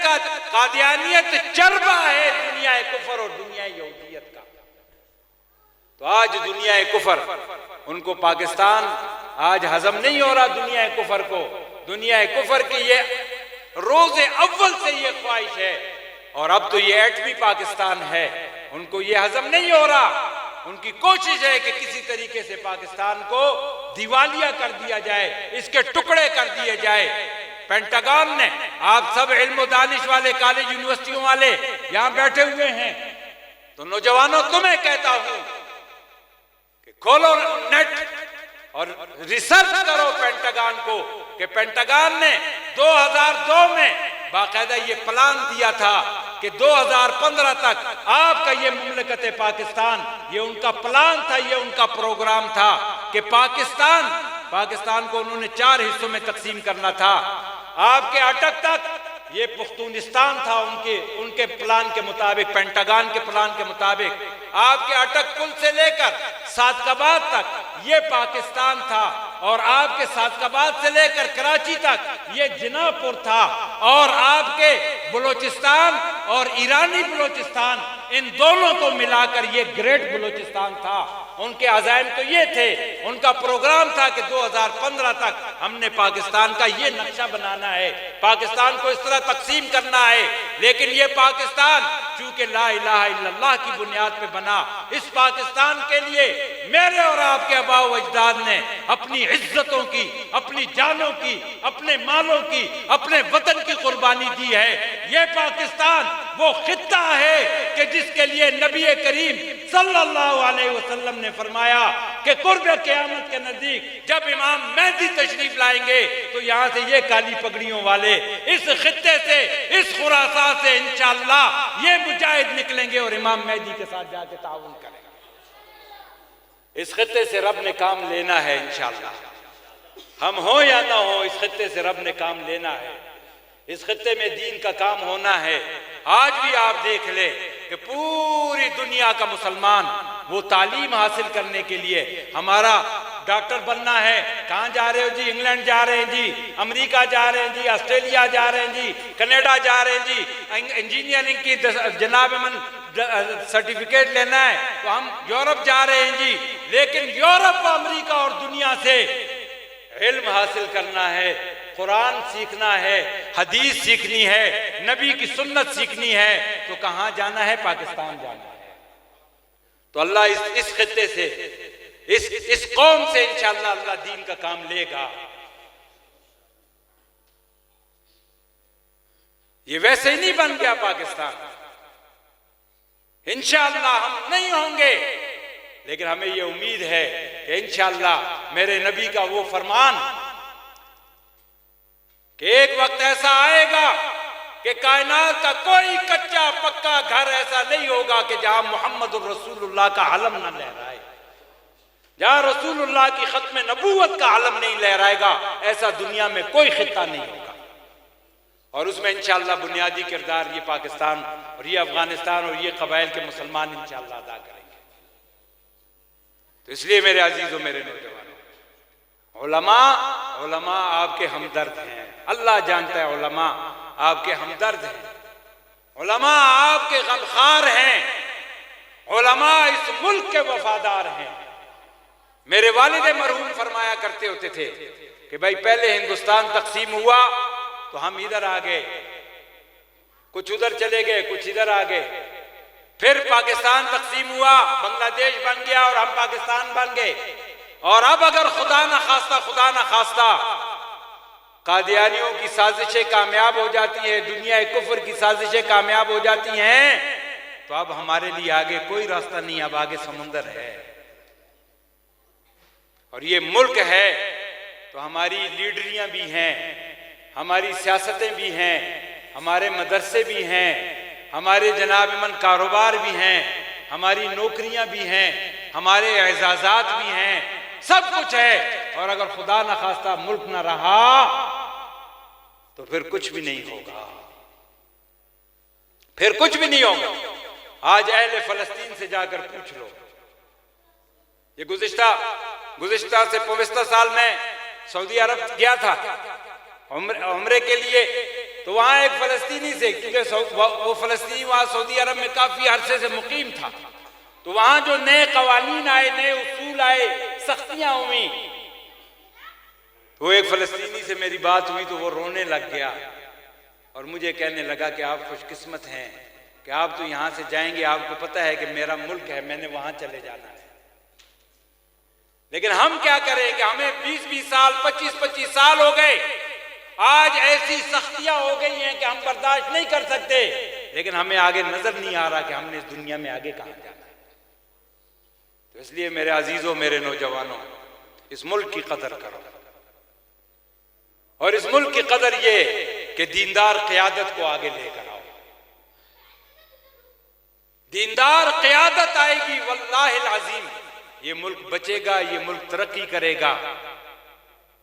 चरबा है दुनिया कुफर और दुनिया यहूदियत का। तो आज दुनिया कुफर, उनको पाकिस्तान आज हजम नहीं हो रहा दुनिया कुफर को। दुनिया कुफर की ये रोजे अव्वल से ये ख्वाहिश है, और अब तो ये एटमी पाकिस्तान है, उनको ये हजम नहीं हो रहा। उनकी कोशिश है कि किसी तरीके से पाकिस्तान को दिवालिया कर दिया जाए, इसके टुकड़े कर दिए जाए। पेंटागन ने, आप सब इल्म दानिश वाले कॉलेज यूनिवर्सिटियों वाले यहां बैठे हुए हैं, तो नौजवानों तुम्हें कहता हूं कि खोलो नेट और रिसर्च करो पेंटागन को कि पेंटागन ने 2002 में बाकायदा ये प्लान दिया था कि 2015 तक आपका ये मुमलकत पाकिस्तान, ये उनका प्लान था, ये उनका प्रोग्राम था कि पाकिस्तान को उन्होंने 4 हिस्सों में तकसीम करना था। आपके अटक तक ये पुख्तूनिस्तान था उनके प्लान के मुताबिक, पेंटागन के प्लान के मुताबिक। आपके अटक पुल से लेकर सादकाबाद तक ये पाकिस्तान था, और आपके सादकाबाद से लेकर कराची तक ये जिनापुर था, और आपके बलोचिस्तान और ईरानी बलोचिस्तान, इन दोनों को मिलाकर ये ग्रेट बलोचिस्तान था। उनके अज़ाइम तो ये थे, उनका प्रोग्राम था कि 2015 तक हमने पाकिस्तान का ये नक्शा बनाना है, पाकिस्तान को इस तरह तकसीम करना है। लेकिन ये पाकिस्तान चूंकि ला इलाहा इल्लल्लाह की बुनियाद पे बना, इस पाकिस्तान के लिए मेरे और आपके आबा व अजदाद ने अपनी इज्जतों की, अपनी जानों की, अपने मालों की, अपने वतन की कुर्बानी दी है। ये पाकिस्तान वो खित्ता है कि जिसके लिए नबी करीम सल्लल्लाहु अलैहि वसल्लम ने फरमाया कि कुर्ब क़यामत के नजदीक जब इमाम मेहदी तशरीफ लाएंगे तो यहाँ से ये काली पगड़ियों वाले इस खित्ते से, इस खुरासान से इंशाअल्लाह ये मुजाहिद निकलेंगे और इमाम मेहदी के साथ जाके ताउन करेंगे। इस खित्ते से रब ने काम लेना है इंशाअल्लाह। हम हो या ना हो, इस खित्ते से रब ने काम लेना है। इस खित्ते में दीन का काम होना है। आज भी आप देख ले कि पूरी दुनिया का मुसलमान वो तालीम हासिल करने के लिए। हमारा डॉक्टर बनना है, कहाँ जा रहे हो जी? इंग्लैंड जा रहे हैं जी, अमेरिका जा रहे हैं जी, ऑस्ट्रेलिया जा रहे हैं जी, कनाडा जा रहे हैं जी। इंजीनियरिंग की जनाब मन सर्टिफिकेट लेना है तो हम यूरोप जा रहे हैं जी। लेकिन यूरोप, अमेरिका और दुनिया से इल्म हासिल करना है, कुरान सीखना है, हदीस सीखनी है, नबी की सुन्नत सीखनी है, तो कहाँ जाना है? पाकिस्तान जाना है। तो अल्लाह इस खित्ते से, इस कौम से इंशाअल्लाह अल्लाह दीन का काम लेगा। ये वैसे ही नहीं बन गया पाकिस्तान, इंशाअल्लाह हम नहीं होंगे, लेकिन हमें ये उम्मीद है कि इंशाअल्लाह मेरे नबी का वो फरमान कि एक वक्त ऐसा आएगा कि कायनात का कोई कच्चा पक्का घर ऐसा नहीं होगा कि जहां मुहम्मदुर रसूलुल्लाह का अलम न लहराए, जहां रसूलुल्लाह की खत्म नबूवत का अलम नहीं लहराएगा, ऐसा दुनिया में कोई खित्ता नहीं होगा। और उसमें इंशाअल्लाह बुनियादी किरदार ये पाकिस्तान और ये अफगानिस्तान और ये कबाइल के मुसलमान इंशाअल्लाह अदा करेंगे। तो इसलिए मेरे अजीजों, मेरे नौजवानों, उलमा आपके हमदर्द हैं। अल्लाह जानता है उलमा आपके हमदर्द हैं, उलमा आपके गमखार हैं, उलमा इस मुल्क के वफादार हैं। मेरे वालिद मरहूम फरमाया करते होते थे कि भाई पहले हिंदुस्तान तकसीम हुआ तो हम इधर आ गए, कुछ उधर चले गए, कुछ इधर आ गए, फिर पाकिस्तान तकसीम हुआ, बांग्लादेश बन गया और हम पाकिस्तान बन गए। और अब अगर खुदा ना खास्ता कादियानियों की साजिशें कामयाब हो जाती हैं, दुनिया कुफ्र की साजिशें कामयाब हो जाती हैं, तो अब हमारे लिए आगे कोई रास्ता नहीं, अब आगे समुंदर है। और ये मुल्क है तो हमारी लीडरियां भी हैं, हमारी सियासतें भी हैं, हमारे मदरसे भी हैं, हमारे जनाब मन कारोबार भी हैं, हमारी नौकरियां भी हैं, हमारे एजाजात भी हैं, सब कुछ है। और अगर खुदा न खास्ता मुल्क न रहा तो फिर कुछ भी नहीं होगा, फिर कुछ भी नहीं होगा। आज अहले फलस्तीन से जाकर पूछ लो, ये गुज़िश्ता से पिछले साल में सऊदी अरब गया था उम्रे के लिए, तो वहां एक फलस्तीनी से, क्योंकि वो फलस्तीनी वहां सऊदी अरब में काफी अरसे से मुकीम था, तो वहां जो नए कवानीन आए, नए उसूल आए, सख्तियां हुई, तो एक फलस्तीनी से मेरी बात हुई तो वो रोने लग गया और मुझे कहने लगा कि आप खुशकिस्मत हैं कि आप तो यहां से जाएंगे, आपको पता है कि मेरा मुल्क है, मैंने वहां चले जाना है। लेकिन हम क्या करें कि हमें 20-20 साल, 25-25 साल हो गए, आज ऐसी सख्तियां हो गई हैं कि हम बर्दाश्त नहीं कर सकते, लेकिन हमें आगे नजर नहीं आ रहा कि हमने इस दुनिया में आगे कहां जाना है। तो इसलिए मेरे अजीजों, मेरे नौजवानों, इस मुल्क की कदर करो। और इस मुल्क की कदर ये कि दीनदार क़यादत को आगे लेकर आओ। दीनदार क़यादत आएगी, वल्लाहिल अज़ीम ये मुल्क बचेगा, ये मुल्क तरक्की करेगा।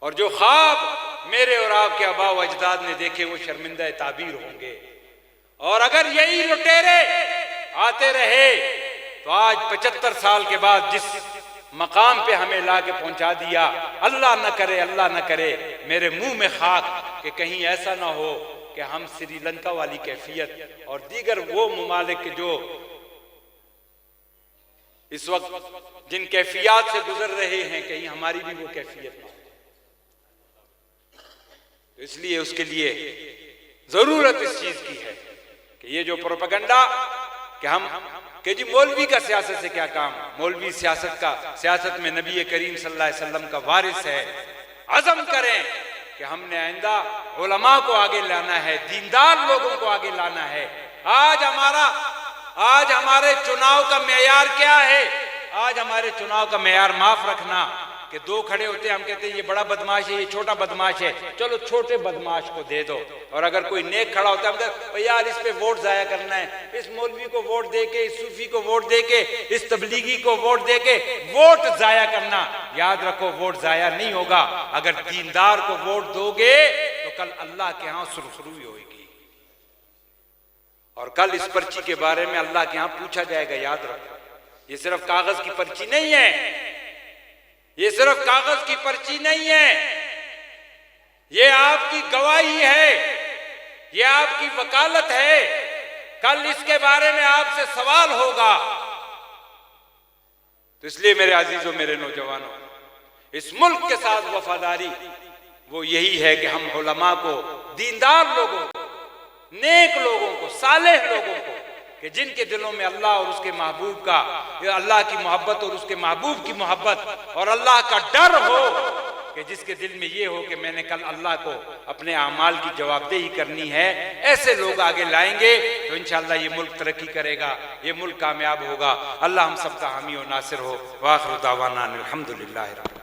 और जो ख्वाब मेरे और आपके आबा व अजदाद ने देखे वो शर्मिंदा ताबीर होंगे। और अगर यही लुटेरे आते रहे तो आज 75 साल के बाद जिस मकाम पे हमें ला के पहुंचा दिया, अल्लाह न करे, अल्लाह न करे, मेरे मुंह में खाक कि कहीं ऐसा ना हो कि हम श्रीलंका वाली कैफियत और दीगर वो ममालिक जो इस वक्त जिन कैफियत से गुजर रहे हैं, कहीं हमारी भी वो कैफियत ना हो। तो इसलिए उसके लिए जरूरत इस चीज की है कि ये जो प्रोपेगेंडा कि हम कि जी मौलवी का सियासत से क्या काम, मौलवी सियासत में नबी करीम सल्लल्लाहु अलैहि वसल्लम का वारिस है। अज़म करें कि हमने आइंदा उलमा को आगे लाना है, दीनदार लोगों को आगे लाना है। आज हमारे चुनाव का मेयार क्या है? आज हमारे चुनाव का मेयार माफ रखना कि दो खड़े होते हैं, हम कहते हैं ये बड़ा बदमाश है, ये छोटा बदमाश है, चलो छोटे बदमाश को दे दो। और अगर कोई नेक खड़ा होता है, हम कहते हैं यार इस पे वोट जाया करना है, इस मौलवी को वोट दे के, इस सूफी को वोट दे के, इस तबलीगी को वोट दे के वोट जाया करना। याद रखो वोट जाया नहीं होगा। अगर दीनदार को वोट दोगे तो कल अल्लाह के यहाँ सुरखरुई होगी और कल इस पर्ची के बारे में अल्लाह के यहाँ पूछा जाएगा। याद रखो ये सिर्फ कागज की पर्ची नहीं है, ये सिर्फ कागज की पर्ची नहीं है, ये आपकी गवाही है, ये आपकी वकालत है। कल इसके बारे में आपसे सवाल होगा। तो इसलिए मेरे अजीजों, मेरे नौजवानों, इस मुल्क के साथ वफादारी वो यही है कि हम उलमा को, दीनदार लोगों को, नेक लोगों को, सालेह लोगों को, कि जिनके दिलों में अल्लाह और उसके महबूब का, अल्लाह की मोहब्बत और उसके महबूब की मोहब्बत और अल्लाह का डर हो, कि जिसके दिल में ये हो कि मैंने कल अल्लाह को अपने आमाल की जवाबदेही करनी है, ऐसे लोग आगे लाएंगे तो इंशाअल्लाह ये मुल्क तरक्की करेगा, ये मुल्क कामयाब होगा। अल्लाह हम सबका हामी और नासिर हो। व आखिर दावाना अनिल हम्दुलिल्लाहि रब्बिल आलमीन।